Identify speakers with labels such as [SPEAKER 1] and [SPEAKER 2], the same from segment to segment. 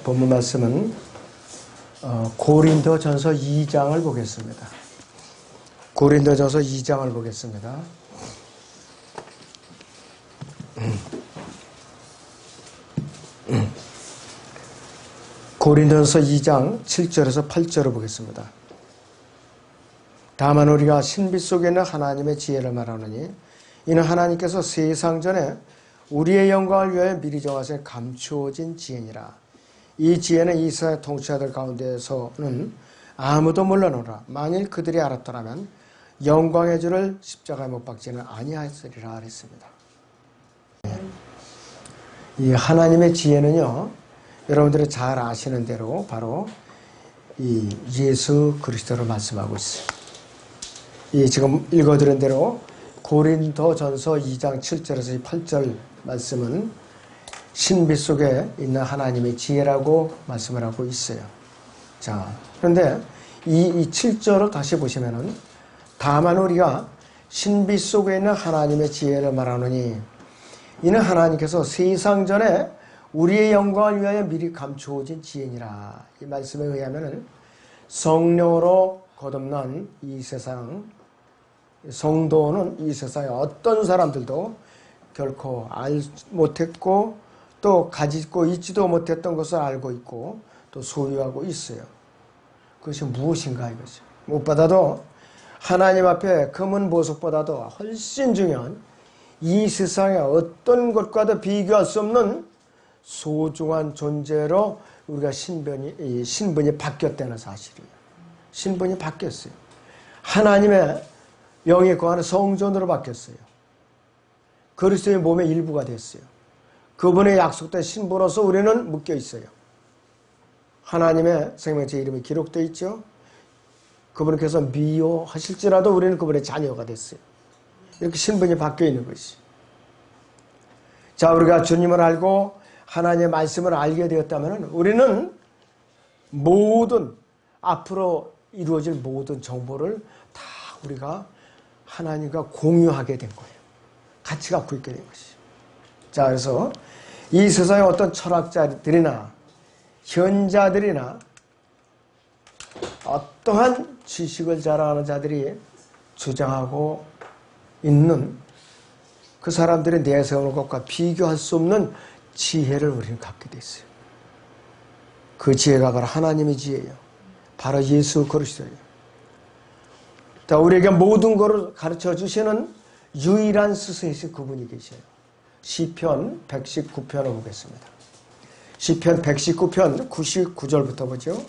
[SPEAKER 1] 본문 말씀은 고린도전서 2장을 보겠습니다. 고린도전서 2장을 보겠습니다. 고린도전서 2장 7절에서 8절을 보겠습니다. 다만 우리가 신비 속에 있는 하나님의 지혜를 말하노니 이는 하나님께서 세상 전에 우리의 영광을 위하여 미리 정하신 감추어진 지혜니라. 이 지혜는 이 세상의 통치자들 가운데서는 아무도 몰라노라. 만일 그들이 알았더라면 영광의 주를 십자가에 못 박지는 아니하였으리라 했습니다. 이 하나님의 지혜는요, 여러분들이 잘 아시는 대로 바로 이 예수 그리스도를 말씀하고 있어요. 이 지금 읽어드린 대로 고린도전서 2장 7절에서 8절 말씀은 신비 속에 있는 하나님의 지혜라고 말씀을 하고 있어요. 자, 그런데 이 7절을 다시 보시면은 다만 우리가 신비 속에 있는 하나님의 지혜를 말하노니 이는 하나님께서 세상 전에 우리의 영광을 위하여 미리 감추어진 지혜니라. 이 말씀에 의하면은 성령으로 거듭난 이 세상, 성도는 이 세상에 어떤 사람들도 결코 알 못했고 또 가지고 있지도 못했던 것을 알고 있고 또 소유하고 있어요. 그것이 무엇인가 이거죠. 무엇보다도 하나님 앞에 금은 보석보다도 훨씬 중요한 이 세상의 어떤 것과도 비교할 수 없는 소중한 존재로 우리가 신분이 바뀌었다는 사실이에요. 신분이 바뀌었어요. 하나님의 영이 거하는 성전으로 바뀌었어요. 그리스도의 몸의 일부가 됐어요. 그분의 약속된 신부로서 우리는 묶여 있어요. 하나님의 생명체 이름이 기록되어 있죠. 그분께서 미워하실지라도 우리는 그분의 자녀가 됐어요. 이렇게 신분이 바뀌어 있는 것이. 자, 우리가 주님을 알고 하나님의 말씀을 알게 되었다면 우리는 모든 앞으로 이루어질 모든 정보를 다 우리가 하나님과 공유하게 된 거예요. 같이 갖고 있게 된 것이. 자, 그래서 이 세상의 어떤 철학자들이나 현자들이나 어떠한 지식을 자랑하는 자들이 주장하고 있는 그 사람들이 내세우는 것과 비교할 수 없는 지혜를 우리는 갖게 돼 있어요. 그 지혜가 바로 하나님의 지혜예요. 바로 예수 그리스도예요. 자, 우리에게 모든 것을 가르쳐 주시는 유일한 스승이신 그분이 계셔요. 시편 119편을 보겠습니다. 시편 119편 99절부터 보죠.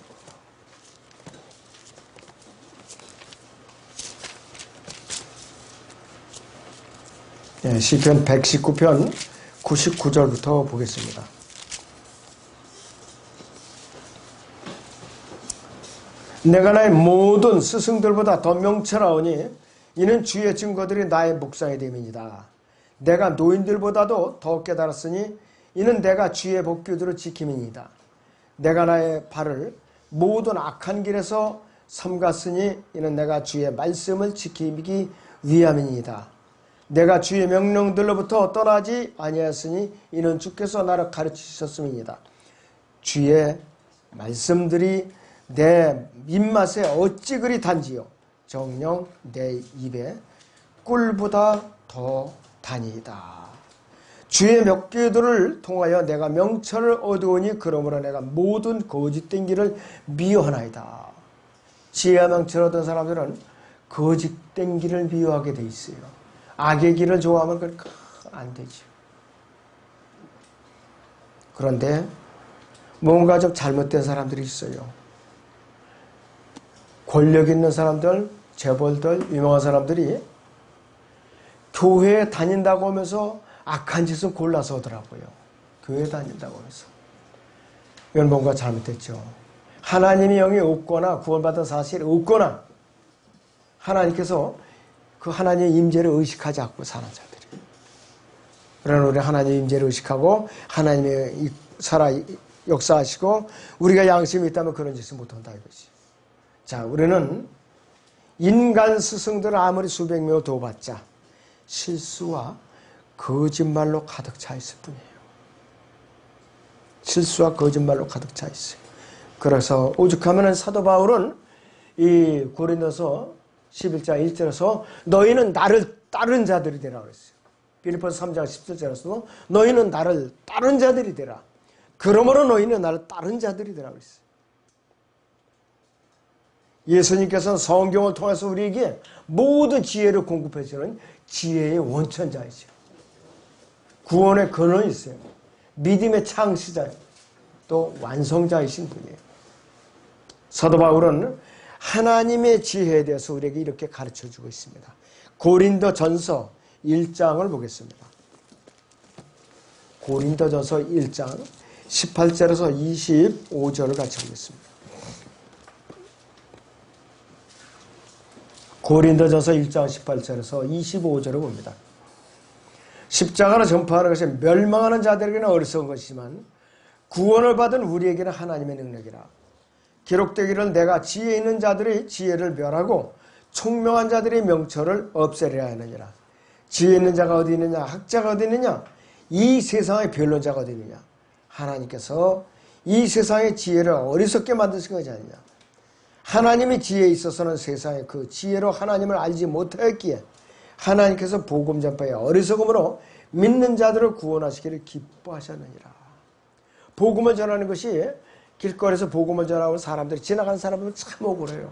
[SPEAKER 1] 네, 시편 119편 99절부터 보겠습니다. 내가 나의 모든 스승들보다 더 명철하오니 이는 주의 증거들이 나의 묵상이 됨이니이다. 내가 노인들보다도 더 깨달았으니 이는 내가 주의 법규들을 지킴이니이다. 내가 나의 발을 모든 악한 길에서 삼갔으니 이는 내가 주의 말씀을 지키기 위함이니이다. 내가 주의 명령들로부터 떠나지 아니하였으니 이는 주께서 나를 가르치셨음이니이다. 주의 말씀들이 내 입맛에 어찌 그리 단지요 정녕 내 입에 꿀보다 더 다니이다. 주의 명령들을 통하여 내가 명철을 얻으오니 그러므로 내가 모든 거짓된 길을 미워하나이다. 지혜와 명철을 얻은 사람들은 거짓된 길을 미워하게 돼 있어요. 악의 길을 좋아하면 그건 안 되죠. 그런데 뭔가 좀 잘못된 사람들이 있어요. 권력 있는 사람들, 재벌들, 유명한 사람들이 교회에 다닌다고 하면서 악한 짓은 골라서 하더라고요. 교회에 다닌다고 하면서. 이건 뭔가 잘못됐죠. 하나님의 영이 없거나 구원받은 사실이 없거나 하나님께서 그 하나님의 임재를 의식하지 않고 사는 자들이에요. 그러나 우리 하나님의 임재를 의식하고 하나님의 역사하시고 우리가 양심이 있다면 그런 짓을 못한다 이거지. 자, 우리는 인간 스승들은 아무리 수백 명을 도봤자 실수와 거짓말로 가득 차 있을 뿐이에요. 실수와 거짓말로 가득 차 있어요. 그래서 오죽하면 사도 바울은 이 고린도서 11장 1절에서 너희는 나를 따른 자들이 되라 그랬어요. 빌립보서 3장 17절에서도 너희는 나를 따른 자들이 되라. 그러므로 너희는 나를 따른 자들이 되라 그랬어요. 예수님께서는 성경을 통해서 우리에게 모든 지혜를 공급해 주는 지혜의 원천자이죠. 구원의 근원이 있어요. 믿음의 창시자, 또 완성자이신 분이에요. 사도 바울은 하나님의 지혜에 대해서 우리에게 이렇게 가르쳐주고 있습니다. 고린도전서 1장을 보겠습니다. 고린도전서 1장 18절에서 25절을 같이 보겠습니다. 고린도전서 1장 18절에서 25절을 봅니다. 십자가를 전파하는 것이 멸망하는 자들에게는 어리석은 것이지만 구원을 받은 우리에게는 하나님의 능력이라. 기록되기를 내가 지혜 있는 자들의 지혜를 멸하고 총명한 자들의 명철을 없애려 하느니라. 지혜 있는 자가 어디 있느냐? 학자가 어디 있느냐? 이 세상의 변론자가 어디 있느냐? 하나님께서 이 세상의 지혜를 어리석게 만드신 것이 아니냐. 하나님의 지혜에 있어서는 세상에 그 지혜로 하나님을 알지 못하였기에 하나님께서 복음 전파에 어리석음으로 믿는 자들을 구원하시기를 기뻐하셨느니라. 복음을 전하는 것이 길거리에서 복음을 전하고 사람들이 지나가는 사람들은 참 억울해요.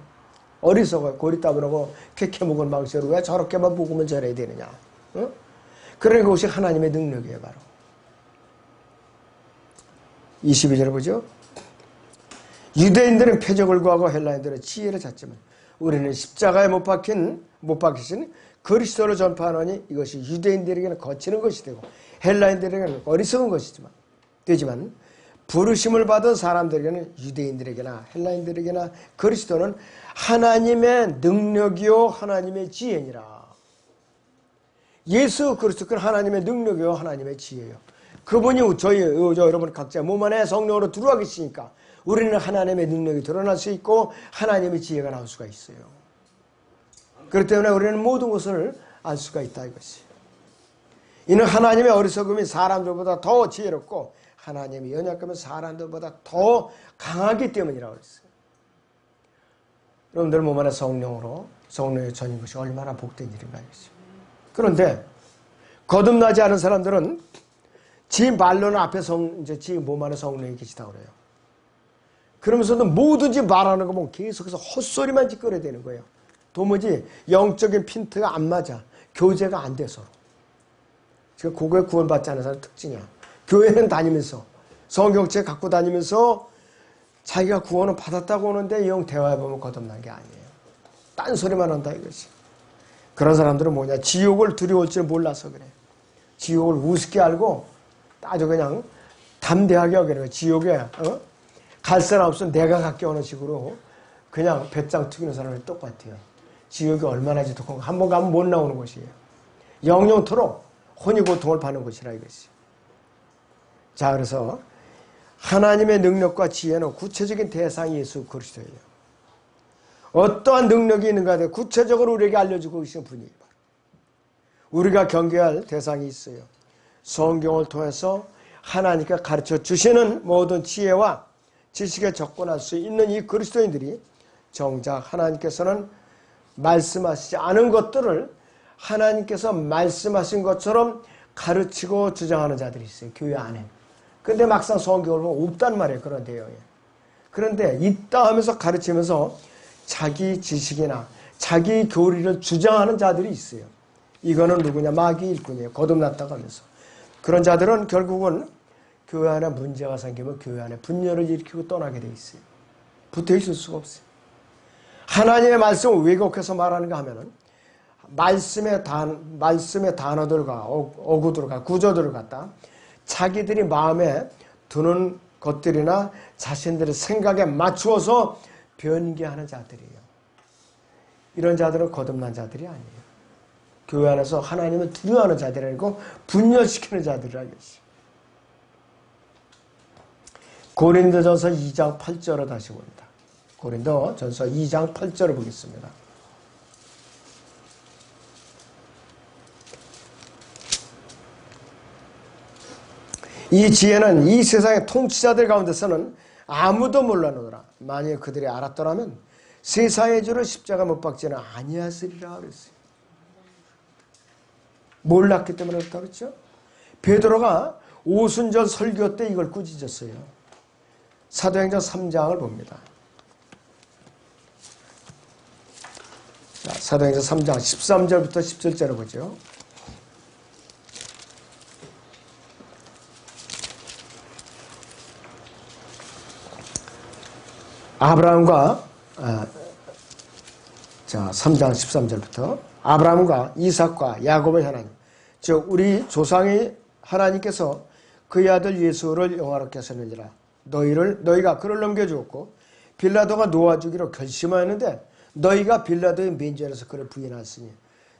[SPEAKER 1] 어리석어요. 고리따분하고 캐캐묵은 망치로 왜 저렇게만 복음을 전해야 되느냐. 어? 그러니 그것이 하나님의 능력이에요. 바로 22절을 보죠. 유대인들은 표적을 구하고 헬라인들은 지혜를 찾지만 우리는 십자가에 못 박히신 그리스도를 전파하노니 이것이 유대인들에게는 거치는 것이 되고 헬라인들에게는 어리석은 것이지만 되지만 부르심을 받은 사람들에게는 유대인들에게나 헬라인들에게나 그리스도는 하나님의 능력이요 하나님의 지혜니라. 예수 그리스도는 하나님의 능력이요 하나님의 지혜요. 그분이 여러분 각자 몸 안에 성령으로 들어와 계시니까 우리는 하나님의 능력이 드러날 수 있고 하나님의 지혜가 나올 수가 있어요. 그렇기 때문에 우리는 모든 것을 알 수가 있다 이것이. 이는 하나님의 어리석음이 사람들보다 더 지혜롭고 하나님의 연약함은 사람들보다 더 강하기 때문이라고 그랬어요. 여러분들 몸 안에 성령의 전인 것이 얼마나 복된 일인가 이것이. 그런데 거듭나지 않은 사람들은 지 말로는 앞에 지 몸 안에 성령이 계시다고 그래요. 그러면서도 뭐든지 말하는 거 보면 계속해서 헛소리만 짓거려야 되는 거예요. 도무지 영적인 핀트가 안 맞아. 교제가 안 돼서. 지금 그거에 구원받지 않은 사람 특징이야. 교회는 다니면서 성경책 갖고 다니면서 자기가 구원을 받았다고 오는데 영 대화해보면 거듭난 게 아니에요. 딴소리만 한다 이것이. 그런 사람들은 뭐냐. 지옥을 두려울 줄 몰라서 그래. 지옥을 우습게 알고 아주 그냥 담대하게 여기는 거야. 지옥에 갈 사람 없으면 내가 갈게 어느 식으로 그냥 배짱 튀기는 사람이 똑같아요. 지옥이 얼마나 지독한 거. 한 번 가면 못 나오는 것이에요. 영영토록 혼이 고통을 받는 것이라 이것이. 자, 그래서 하나님의 능력과 지혜는 구체적인 대상이 예수 그리스도예요. 어떠한 능력이 있는가에 구체적으로 우리에게 알려주고 계신 분이에요. 우리가 경계할 대상이 있어요. 성경을 통해서 하나님께 가르쳐 주시는 모든 지혜와 지식에 접근할 수 있는 이 그리스도인들이 정작 하나님께서는 말씀하시지 않은 것들을 하나님께서 말씀하신 것처럼 가르치고 주장하는 자들이 있어요. 교회 안에. 근데 막상 성경을 보면 없단 말이에요. 그런 내용이. 그런데 있다 하면서 가르치면서 자기 지식이나 자기 교리를 주장하는 자들이 있어요. 이거는 누구냐? 마귀 일꾼이에요. 거듭났다고 하면서. 그런 자들은 결국은 교회 안에 문제가 생기면 교회 안에 분열을 일으키고 떠나게 돼 있어요. 붙어 있을 수가 없어요. 하나님의 말씀을 왜곡해서 말하는가 하면은 말씀의 단어들과 어구들과 구조들을 갖다 자기들이 마음에 드는 것들이나 자신들의 생각에 맞추어서 변개하는 자들이에요. 이런 자들은 거듭난 자들이 아니에요. 교회 안에서 하나님을 두려워하는 자들이 아니고 분열시키는 자들이라겠어요. 고린도전서 2장 8절을 다시 봅니다. 고린도전서 2장 8절을 보겠습니다. 이 지혜는 이 세상의 통치자들 가운데서는 아무도 몰라노라. 만일 그들이 알았더라면 세상의 주를 십자가 못 박지는 아니하으리라 그랬어요. 몰랐기 때문에 그렇다고 그랬죠. 베드로가 오순절 설교 때 이걸 꾸짖었어요. 사도행전 3장을 봅니다. 자, 사도행전 3장 13절부터 17절을 보죠. 아브라함과 3장 13절부터 아브라함과 이삭과 야곱의 하나님, 즉 우리 조상의 하나님께서 그의 아들 예수를 영화롭게 하셨느니라. 너희가 그를 넘겨주었고 빌라도가 놓아주기로 결심하였는데 너희가 빌라도의 면전에서 그를 부인하였으니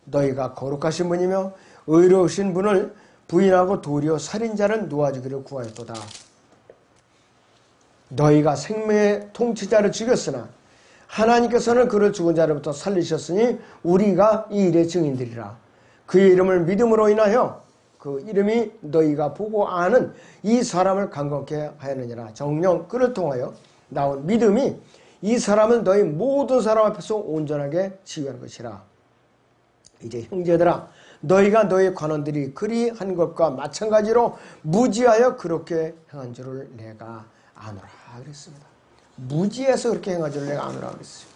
[SPEAKER 1] 너희가 거룩하신 분이며 의로우신 분을 부인하고 도리어 살인자를 놓아주기를 구하였도다. 너희가 생명의 통치자를 죽였으나 하나님께서는 그를 죽은 자로부터 살리셨으니 우리가 이 일의 증인들이라. 그의 이름을 믿음으로 인하여 그 이름이 너희가 보고 아는 이 사람을 강건케 하였느니라. 정녕 그를 통하여 나온 믿음이 이 사람을 너희 모든 사람 앞에서 온전하게 지휘한 것이라. 이제 형제들아, 너희가 너희 관원들이 그리 한 것과 마찬가지로 무지하여 그렇게 행한 줄을 내가 아노라 그랬습니다. 무지해서 그렇게 행한 줄을 내가 아노라 그랬어요.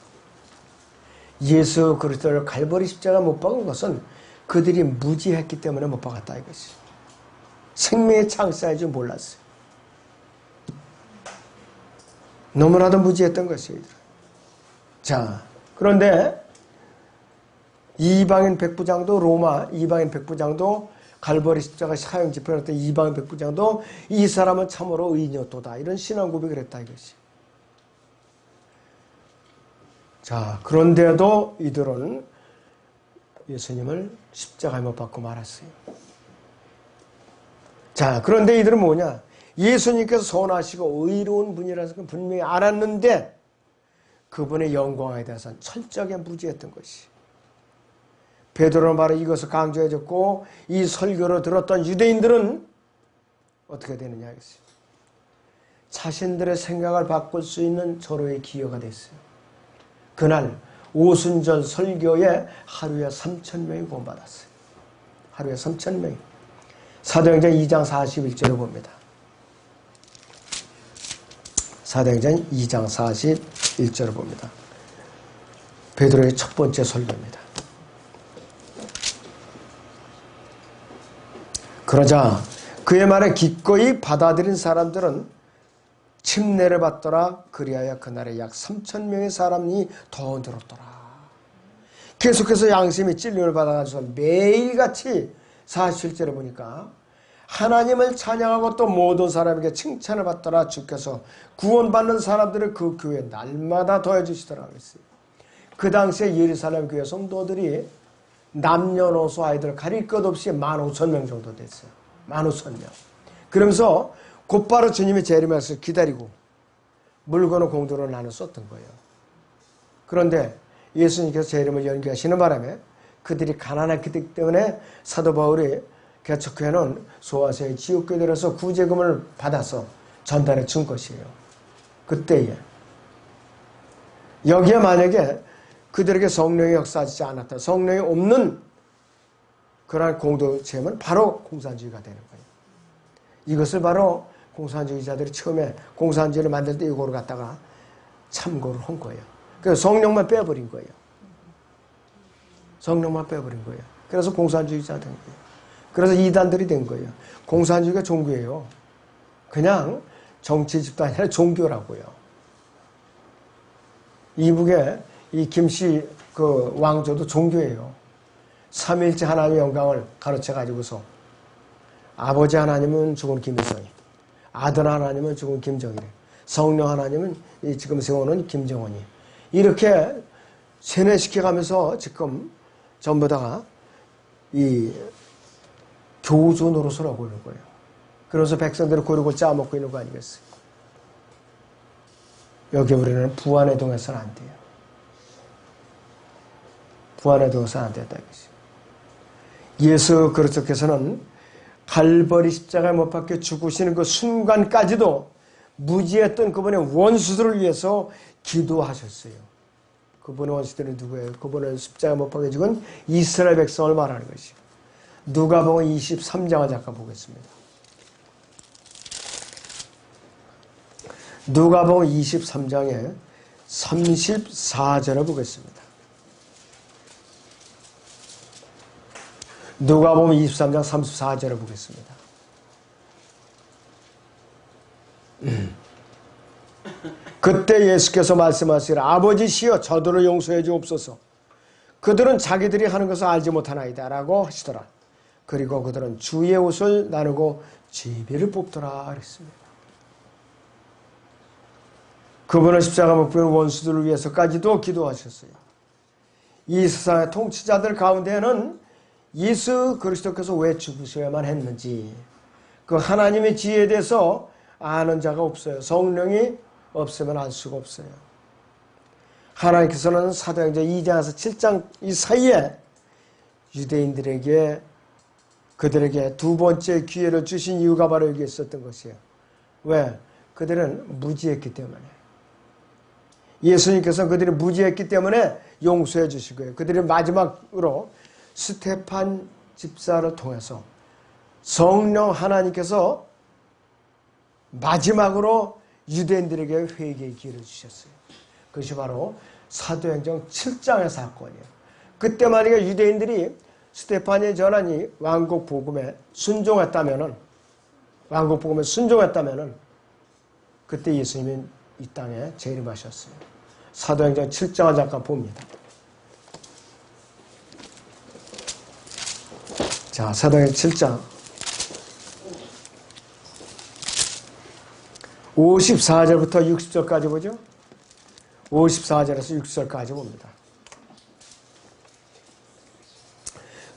[SPEAKER 1] 예수 그리스도를 갈보리 십자가 못 박은 것은 그들이 무지했기 때문에 못 박았다 이것이. 생명의 창사일 줄 몰랐어요. 너무나도 무지했던 것이에요. 자, 그런데 이방인 백부장도 로마 이방인 백부장도 갈보리 십자가 사형 집행했던 이방인 백부장도 이 사람은 참으로 의인이었도다 이런 신앙 고백을 했다 이것이. 자, 그런데도 이들은 예수님을 십자가에 못 박고 말았어요. 자, 그런데 이들은 뭐냐? 예수님께서 선하시고 의로운 분이라서 분명히 알았는데 그분의 영광에 대해서는 철저하게 무지했던 것이. 베드로는 바로 이것을 강조해줬고 이 설교를 들었던 유대인들은 어떻게 되느냐 하겠어요. 자신들의 생각을 바꿀 수 있는 절호의 기회가 됐어요. 그날 오순절 설교에 하루에 3,000명이 구원받았어요. 하루에 3,000명이. 사도행전 2장 41절을 봅니다. 사도행전 2장 41절을 봅니다. 베드로의 첫 번째 설교입니다. 그러자 그의 말에 기꺼이 받아들인 사람들은 침례를 받더라. 그리하여 그날에 약 3,000명의 사람이 더 늘었더라. 계속해서 양심이 찔림을 받아가지고 매일같이 47절을 보니까 하나님을 찬양하고 또 모든 사람에게 칭찬을 받더라. 주께서 구원받는 사람들을 그 교회에 날마다 더해주시더라 그랬어요. 그 당시에 예루살렘 교회 성도들이 남녀노소 아이들 가릴 것 없이 15,000명 정도 됐어요. 15,000명. 그러면서 곧바로 주님이 재림해서 기다리고 물건을 공도로 나눠 썼던 거예요. 그런데 예수님께서 재림을 연기하시는 바람에 그들이 가난했기 때문에 사도 바울이 개척해놓은 소아서의 지옥교들에서 구제금을 받아서 전달해 준 것이에요. 그때에 여기에 만약에 그들에게 성령이 역사하지 않았다. 성령이 없는 그러한 공동체면 바로 공산주의가 되는 거예요. 이것을 바로 공산주의자들이 처음에 공산주의를 만들 때 이거를 갖다가 참고를 한 거예요. 그래서 성령만 빼버린 거예요. 성령만 빼버린 거예요. 그래서 공산주의자 된 거예요. 그래서 이단들이 된 거예요. 공산주의가 종교예요. 그냥 정치 집단이 아니라 종교라고요. 이북의 이 김씨 그 왕조도 종교예요. 삼위일체 하나님의 영광을 가르쳐 가지고서 아버지 하나님은 죽은 김일성이, 아들 하나님은 죽은 김정일이, 성령 하나님은 지금 세우는 김정은이 이렇게 세뇌시켜가면서 지금 전부 다가 이 교주 노릇을 하고 있는 거예요. 그래서 백성들을 고르고 짜먹고 있는 거 아니겠어요? 여기 우리는 부안에 동해서는 안 돼요. 부안에 동해서는 안 된다 이것이. 예수 그리스도께서는 갈보리 십자가에 못 박혀 죽으시는 그 순간까지도 무지했던 그분의 원수들을 위해서 기도하셨어요. 그분의 원수들은 누구예요? 그분은 십자가에 못 박혀 죽은 이스라엘 백성을 말하는 것이요. 누가복음 23장을 잠깐 보겠습니다. 누가복음 23장에 34절을 보겠습니다. 누가복음 23장 34절을 보겠습니다. 그때 예수께서 말씀하시기를 아버지시여 저들을 용서해 주옵소서. 그들은 자기들이 하는 것을 알지 못하나이다 라고 하시더라. 그리고 그들은 주의 옷을 나누고 제비를 뽑더라 그랬습니다. 그분은 십자가 못 박힌 원수들을 위해서까지도 기도하셨어요. 이 세상의 통치자들 가운데는 예수 그리스도께서 왜 죽으셔야만 했는지 그 하나님의 지혜에 대해서 아는 자가 없어요. 성령이 없으면 알 수가 없어요. 하나님께서는 사도행전 2장에서 7장 이 사이에 유대인들에게 그들에게 두 번째 기회를 주신 이유가 바로 여기 있었던 것이에요. 왜? 그들은 무지했기 때문에. 예수님께서 그들이 무지했기 때문에 용서해 주실 거예요. 그들이 마지막으로 스테판 집사를 통해서 성령 하나님께서 마지막으로 유대인들에게 회개의 기회를 주셨어요. 그것이 바로 사도행전 7장의 사건이에요. 그때 만약에 유대인들이 스테판이 전한 이 왕국 복음에 순종했다면은 그때 예수님이 이 땅에 재림하셨어요. 사도행전 7장을 잠깐 봅니다. 자, 사도행전 7장 54절부터 60절까지 보죠. 54절에서 60절까지 봅니다.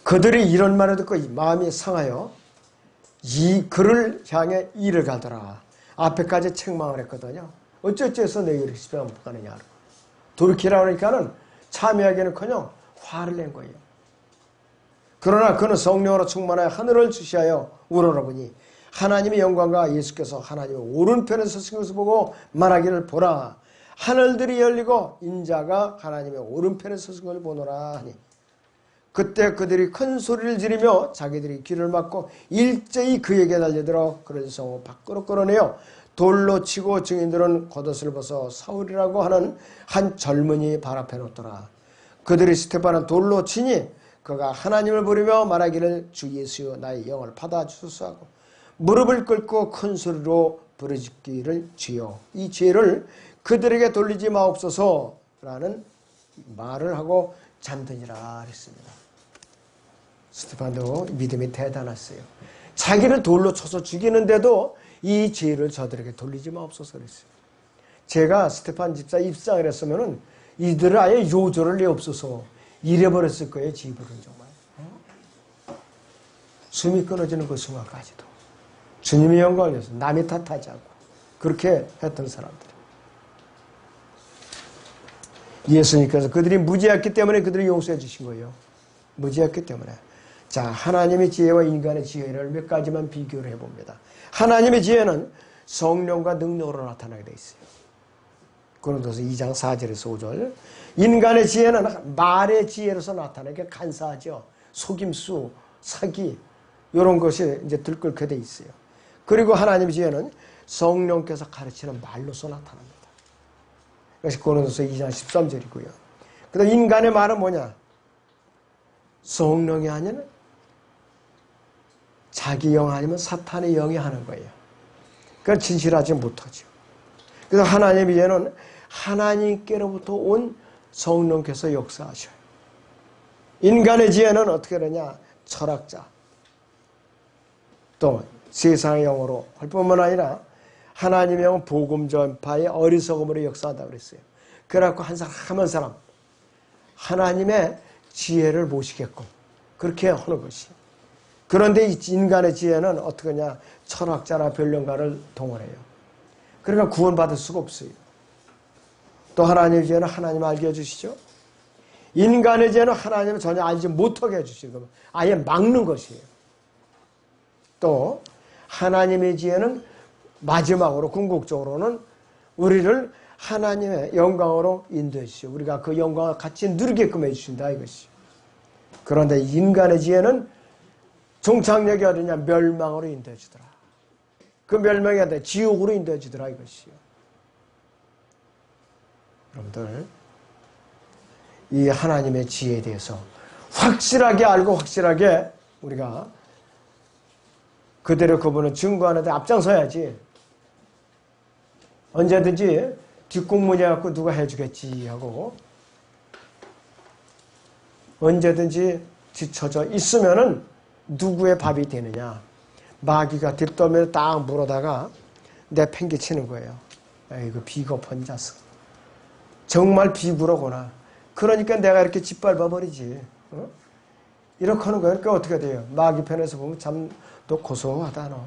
[SPEAKER 1] 그들이 이런 말을 듣고 마음이 상하여 이 그를 향해 이를 가더라. 앞에까지 책망을 했거든요. 어쩌해서 너희를 십자가 못 가느냐. 돌이키라 그러니까는 참여하기는커녕 화를 낸 거예요. 그러나 그는 성령으로 충만하여 하늘을 주시하여 우러러보니 하나님의 영광과 예수께서 하나님의 오른편에 서신 것을 보고 말하기를 보라. 하늘들이 열리고 인자가 하나님의 오른편에 서신 것을 보노라 하니 그때 그들이 큰 소리를 지르며 자기들이 귀를 막고 일제히 그에게 달려들어 그를 성 밖으로 끌어내어 돌로 치고 증인들은 겉옷을 벗어 사울이라고 하는 한 젊은이 발 앞에 놓더라. 그들이 스테판을 돌로 치니 그가 하나님을 부르며 말하기를 주 예수여 나의 영을 받아주소서 하고 무릎을 꿇고 큰 소리로 부르짖기를 주여 이 죄를 그들에게 돌리지 마옵소서라는 말을 하고 잠드니라 했습니다. 스테판도 믿음이 대단했어요. 자기를 돌로 쳐서 죽이는데도 이 죄를 저들에게 돌리지 마옵소서 그랬어요. 제가 스테판 집사 입장을 했으면은 이들을 아예 요절을 내옵소서 이래버렸을 거예요. 지불은 정말. 숨이 끊어지는 그 순간까지도 주님의 영광을 위해서 남이 탓하지 않고 그렇게 했던 사람들. 예수님께서 그들이 무지했기 때문에 그들을 용서해 주신 거예요. 무지했기 때문에. 자, 하나님의 지혜와 인간의 지혜를 몇 가지만 비교를 해봅니다. 하나님의 지혜는 성령과 능력으로 나타나게 되어 있어요. 고린도서 2장 4절에서 5절. 인간의 지혜는 말의 지혜로서 나타나게 간사하죠. 속임수, 사기 이런 것이 이제 들끓게 되어 있어요. 그리고 하나님의 지혜는 성령께서 가르치는 말로서 나타납니다. 그것이 고린도서 2장 13절이고요. 그다음 인간의 말은 뭐냐? 성령이 아니면 자기 영 아니면 사탄의 영이 하는 거예요. 그러니까 진실하지 못하죠. 그래서 하나님의 지혜는 하나님께로부터 온 성령께서 역사하셔요. 인간의 지혜는 어떻게 되냐? 철학자 또 세상의 영으로 할 뿐만 아니라 하나님의 영은 복음 전파의 어리석음으로 역사한다고 그랬어요. 그래갖고 한 사람 한 사람 하나님의 지혜를 모시게끔 그렇게 하는 것이. 그런데 이 인간의 지혜는 어떻게 하냐? 철학자나 변론가를 동원해요. 그러니까 구원받을 수가 없어요. 또 하나님의 지혜는 하나님 알게 해주시죠. 인간의 지혜는 하나님을 전혀 알지 못하게 해주시는 겁니다. 아예 막는 것이에요. 또 하나님의 지혜는 마지막으로 궁극적으로는 우리를 하나님의 영광으로 인도해 주시오. 우리가 그 영광을 같이 누리게끔 해주신다 이것이. 그런데 인간의 지혜는 종착역이 어디냐? 멸망으로 인도해 주더라. 그 멸망이 아니라 지옥으로 인도해 주더라 이것이요. 여러분들 이 하나님의 지혜에 대해서 확실하게 알고 확실하게 우리가 그대로 그분을 증거하는데 앞장서야지. 언제든지 뒷공무니 갖고 누가 해주겠지 하고 언제든지 뒤쳐져 있으면은 누구의 밥이 되느냐. 마귀가 뒷덜미를 딱 물어다가 내팽개치는 거예요. 아이고 비겁한 자식. 정말 비굴하구나. 그러니까 내가 이렇게 짓밟아버리지. 어? 이렇게 하는 거예요. 그러니까 어떻게 돼요? 마귀 편에서 보면 참 너 고소하다 너.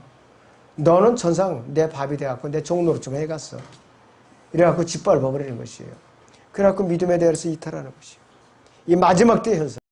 [SPEAKER 1] 너는 천상 내 밥이 돼갖고 내 종로로 좀 해갔어. 이래갖고 짓밟아버리는 것이에요. 그래갖고 믿음에 대해서 이탈하는 것이에요. 이 마지막 때 현상.